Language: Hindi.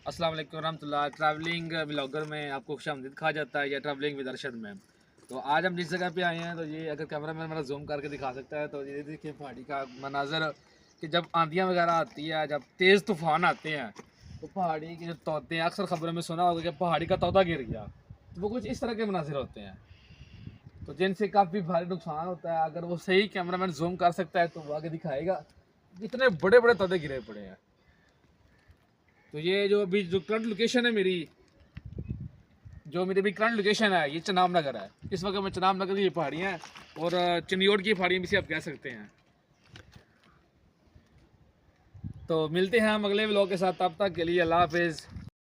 अस्सलाम वालेकुम रहमतुल्लाह। ट्रैवलिंग व्लॉगर में आपको खुशामदीद कहा जाता है या ट्रैवलिंग विद अरशद में। तो आज हम जिस जगह पे आए हैं तो ये अगर कैमरा मैन मेरा जूम करके दिखा सकता है तो ये देखिए पहाड़ी का मनाजर कि जब आंधियाँ वगैरह आती है, जब तेज़ तूफ़ान आते हैं तो पहाड़ी के जो तोते हैं, अक्सर खबरों में सुना होगा कि पहाड़ी का तोता गिर गया, तो वो कुछ इस तरह के मनाजिर होते हैं तो जिनसे काफ़ी भारी नुकसान होता है। अगर वो सही कैमरा मैन जूम कर सकता है तो वो आगे दिखाएगा कितने बड़े बड़े तोते गिरे पड़े हैं। तो ये जो अभी जो करंट लोकेशन है मेरी, जो मेरी अभी करंट लोकेशन है ये चनाब नगर है। इस वक्त मैं चनाब नगर की पहाड़ियाँ हैं और चिनियोट की पहाड़ियाँ भी से आप कह सकते हैं। तो मिलते हैं हम अगले व्लॉग के साथ, तब तक के लिए अल्लाह हाफिज़।